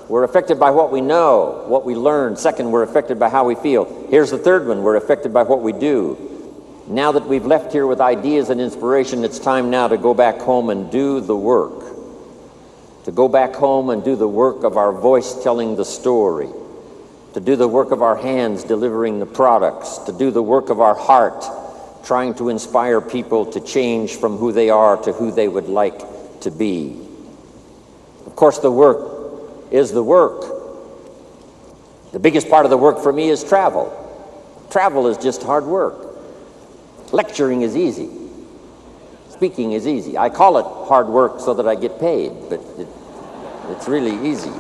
we're affected by what we know, what we learn. Second, we're affected by how we feel. Here's the third one, we're affected by what we do. Now that we've left here with ideas and inspiration, it's time now to go back home and do the work. To go back home and do the work of our voice telling the story. To do the work of our hands delivering the products. To do the work of our heart trying to inspire people to change from who they are to who they would like to be. Of course, the work is the work. The biggest part of the work for me is travel. Travel is just hard work. Lecturing is easy. Speaking is easy. I call it hard work so that I get paid, but it's really easy.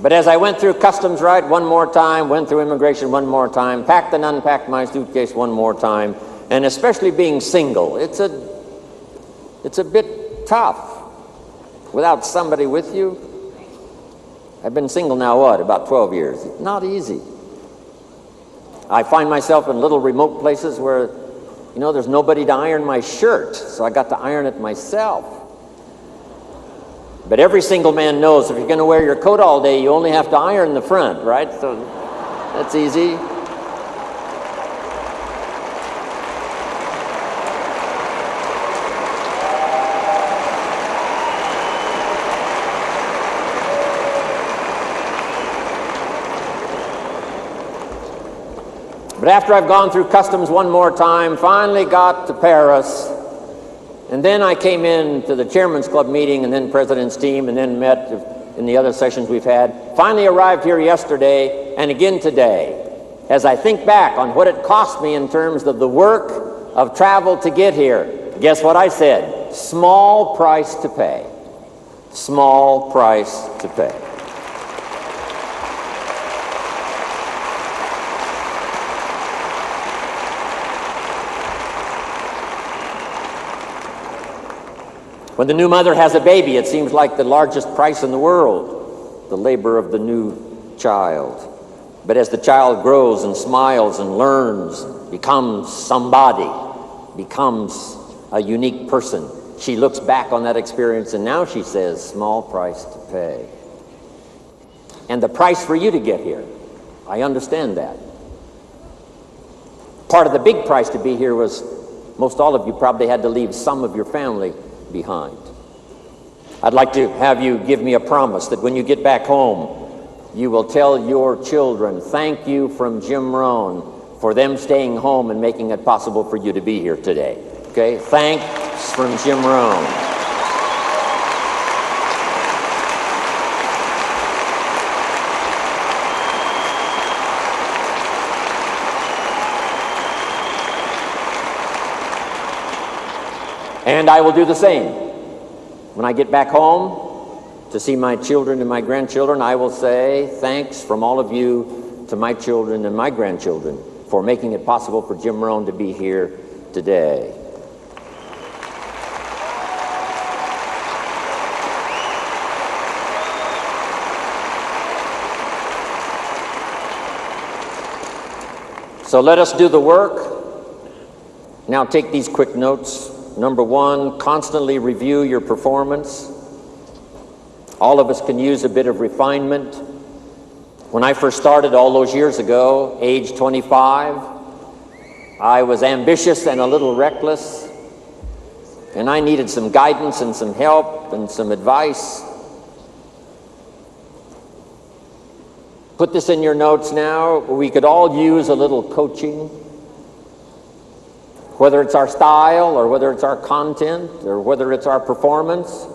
But as I went through customs right one more time, went through immigration one more time, packed and unpacked my suitcase one more time, and especially being single, it's a bit tough without somebody with you. I've been single now, about 12 years. It's not easy. I find myself in little remote places where, there's nobody to iron my shirt, so I got to iron it myself. But every single man knows if you're going to wear your coat all day, you only have to iron the front, right? So that's easy. But after I've gone through customs one more time, finally got to Paris, and then I came in to the Chairman's Club meeting and then President's team and then met in the other sessions we've had. Finally arrived here yesterday and again today. As I think back on what it cost me in terms of the work of travel to get here, guess what I said? Small price to pay. Small price to pay. When the new mother has a baby, it seems like the largest price in the world, the labor of the new child. But as the child grows and smiles and learns, becomes somebody, becomes a unique person, she looks back on that experience and now she says, small price to pay. And the price for you to get here, I understand that. Part of the big price to be here was most all of you probably had to leave some of your family behind. I'd like to have you give me a promise that when you get back home, you will tell your children, thank you from Jim Rohn for them staying home and making it possible for you to be here today. Okay? Thanks from Jim Rohn. And I will do the same. When I get back home to see my children and my grandchildren, I will say thanks from all of you to my children and my grandchildren for making it possible for Jim Rohn to be here today. So let us do the work. Now take these quick notes. Number one, constantly review your performance. All of us can use a bit of refinement. When I first started all those years ago, age 25, I was ambitious and a little reckless, and I needed some guidance and some help and some advice. Put this in your notes now. We could all use a little coaching. Whether it's our style, or whether it's our content, or whether it's our performance,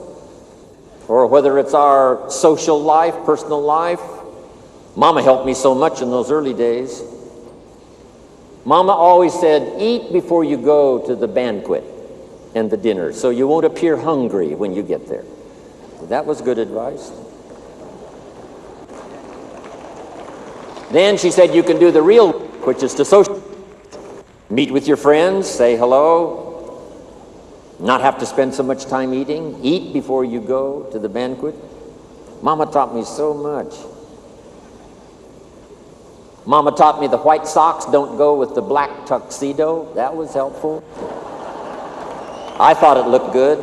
or whether it's our social life, personal life. Mama helped me so much in those early days. Mama always said, eat before you go to the banquet and the dinner, so you won't appear hungry when you get there. That was good advice. Then she said, you can do the real work, which is to social. Meet with your friends, say hello, not have to spend so much time eating, eat before you go to the banquet. Mama taught me so much. Mama taught me the white socks don't go with the black tuxedo. That was helpful. I thought it looked good.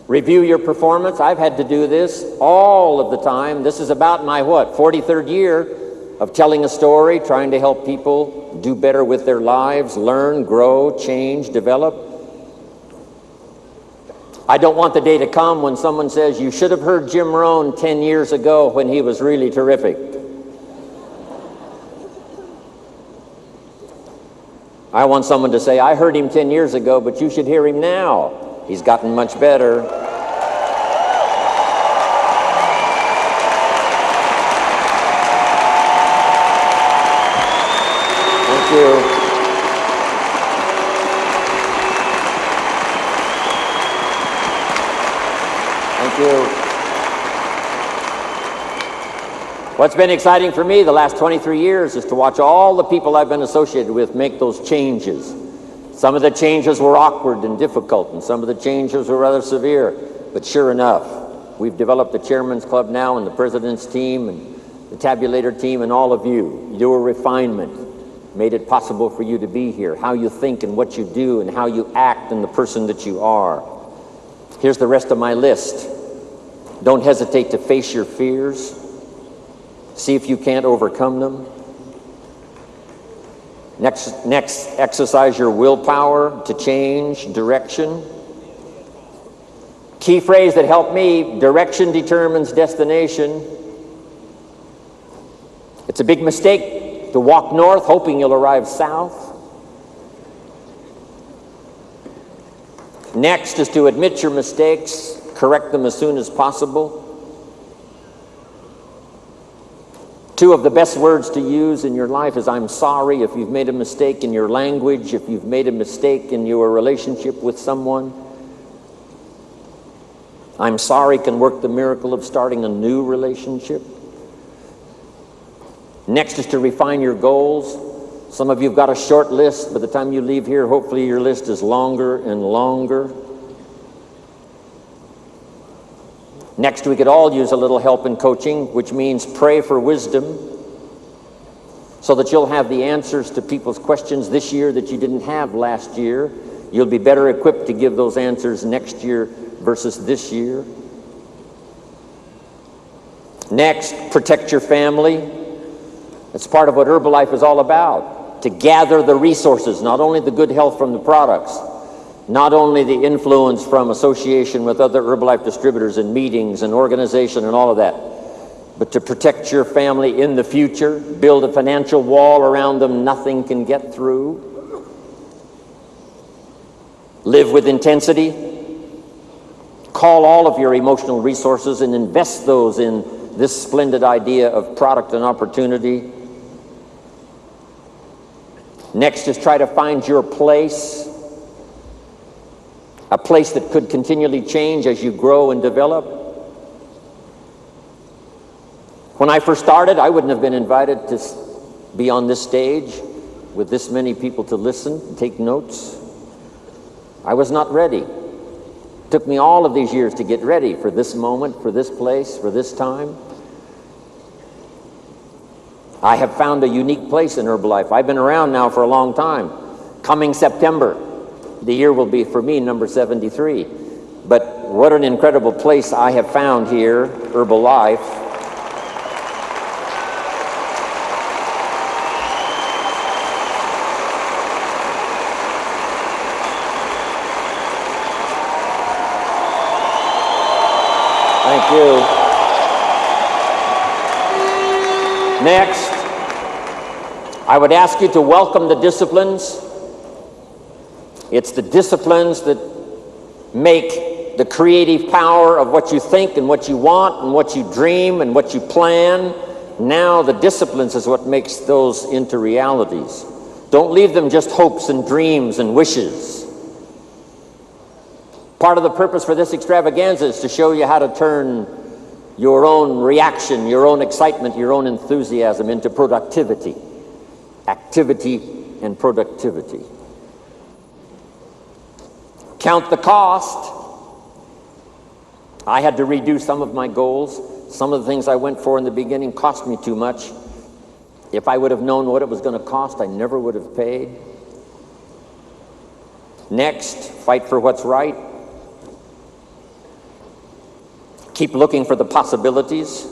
Review your performance. I've had to do this all of the time. This is about my, 43rd year of telling a story, trying to help people do better with their lives, learn, grow, change, develop. I don't want the day to come when someone says, you should have heard Jim Rohn 10 years ago when he was really terrific. I want someone to say, I heard him 10 years ago, but you should hear him now. He's gotten much better. Thank you. Thank you. What's been exciting for me the last 23 years is to watch all the people I've been associated with make those changes. Some of the changes were awkward and difficult, and some of the changes were rather severe. But sure enough, we've developed the Chairman's Club now, and the President's team, and the Tabulator team, and all of you. Your refinement made it possible for you to be here. How you think and what you do and how you act and the person that you are. Here's the rest of my list. Don't hesitate to face your fears. See if you can't overcome them. Next, exercise your willpower to change direction. Key phrase that helped me, direction determines destination. It's a big mistake to walk north hoping you'll arrive south. Next is to admit your mistakes, correct them as soon as possible. Two of the best words to use in your life is I'm sorry if you've made a mistake in your language, if you've made a mistake in your relationship with someone. I'm sorry can work the miracle of starting a new relationship. Next is to refine your goals. Some of you have got a short list. By the time you leave here, hopefully your list is longer and longer. Next, we could all use a little help in coaching, which means pray for wisdom so that you'll have the answers to people's questions this year that you didn't have last year. You'll be better equipped to give those answers next year versus this year. Next, protect your family. That's part of what Herbalife is all about, to gather the resources, not only the good health from the products, not only the influence from association with other Herbalife distributors and meetings and organization and all of that, but to protect your family in the future, build a financial wall around them nothing can get through. Live with intensity. Call all of your emotional resources and invest those in this splendid idea of product and opportunity. Next is try to find your place. A place that could continually change as you grow and develop. When I first started, I wouldn't have been invited to be on this stage with this many people to listen, take notes. I was not ready. It took me all of these years to get ready for this moment, for this place, for this time. I have found a unique place in Herbalife. I've been around now for a long time. Coming September, the year will be, for me, number 73. But what an incredible place I have found here, Herbalife. Thank you. Next, I would ask you to welcome the disciplines. It's the disciplines that make the creative power of what you think and what you want and what you dream and what you plan. Now the disciplines is what makes those into realities. Don't leave them just hopes and dreams and wishes. Part of the purpose for this extravaganza is to show you how to turn your own reaction, your own excitement, your own enthusiasm into productivity. Activity and productivity. Count the cost. I had to redo some of my goals. Some of the things I went for in the beginning cost me too much. If I would have known what it was going to cost, I never would have paid. Next, fight for what's right. Keep looking for the possibilities.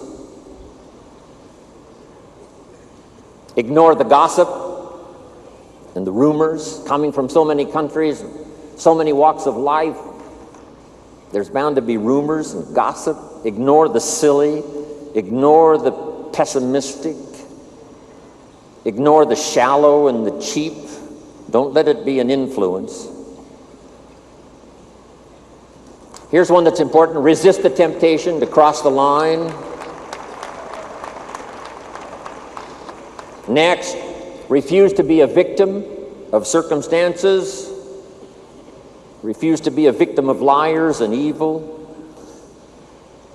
Ignore the gossip and the rumors coming from so many countries, so many walks of life. There's bound to be rumors and gossip. Ignore the silly. Ignore the pessimistic. Ignore the shallow and the cheap. Don't let it be an influence. Here's one that's important. Resist the temptation to cross the line. Next, refuse to be a victim of circumstances. Refuse to be a victim of liars and evil.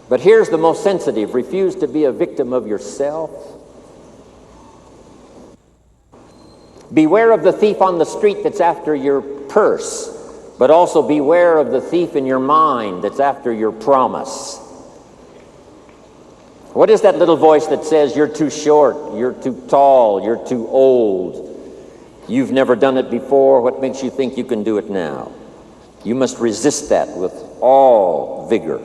But here's the most sensitive. Refuse to be a victim of yourself. Beware of the thief on the street that's after your purse, but also beware of the thief in your mind that's after your promise. What is that little voice that says, you're too short, you're too tall, you're too old, you've never done it before, what makes you think you can do it now? You must resist that with all vigor.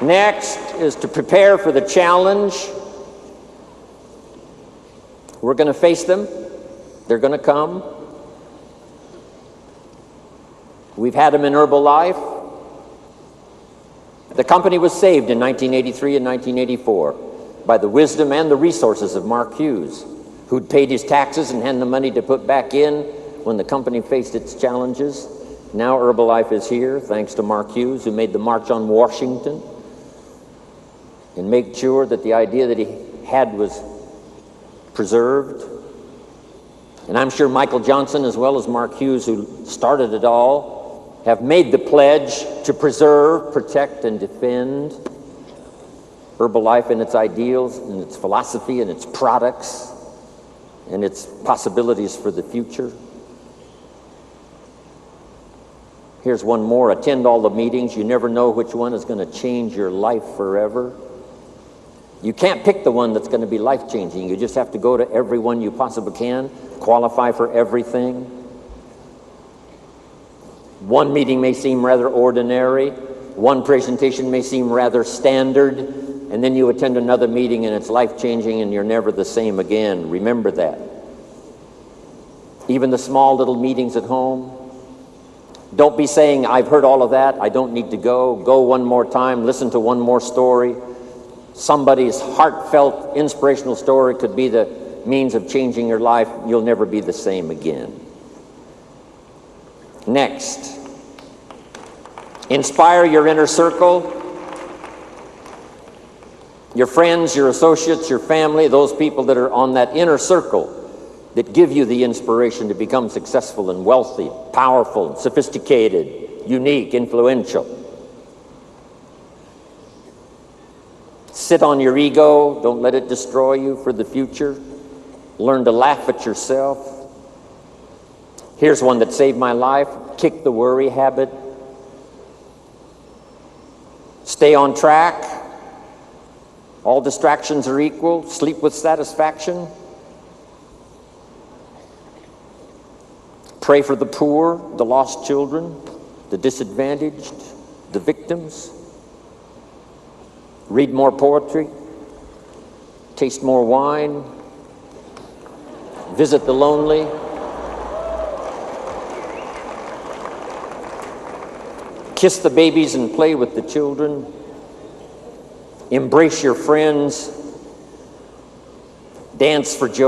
Next is to prepare for the challenge. We're going to face them. They're going to come. We've had them in Herbalife. The company was saved in 1983 and 1984 by the wisdom and the resources of Mark Hughes, who'd paid his taxes and had the money to put back in when the company faced its challenges. Now Herbalife is here, thanks to Mark Hughes, who made the March on Washington and made sure that the idea that he had was preserved. And I'm sure Michael Johnson, as well as Mark Hughes, who started it all, have made the pledge to preserve, protect, and defend Herbalife and its ideals and its philosophy and its products and its possibilities for the future. Here's one more. Attend all the meetings. You never know which one is going to change your life forever. You can't pick the one that's going to be life-changing. You just have to go to every one you possibly can, qualify for everything. One meeting may seem rather ordinary. One presentation may seem rather standard. And then you attend another meeting and it's life-changing and you're never the same again. Remember that. Even the small little meetings at home. Don't be saying, I've heard all of that, I don't need to go. Go one more time, listen to one more story. Somebody's heartfelt, inspirational story could be the means of changing your life. You'll never be the same again. Next, inspire your inner circle, your friends, your associates, your family, those people that are on that inner circle that give you the inspiration to become successful and wealthy, powerful, sophisticated, unique, influential. Sit on your ego. Don't let it destroy you for the future. Learn to laugh at yourself. Here's one that saved my life. Kick the worry habit. Stay on track. All distractions are equal. Sleep with satisfaction. Pray for the poor, the lost children, the disadvantaged, the victims. Read more poetry. Taste more wine. Visit the lonely. Kiss the babies and play with the children. Embrace your friends. Dance for joy.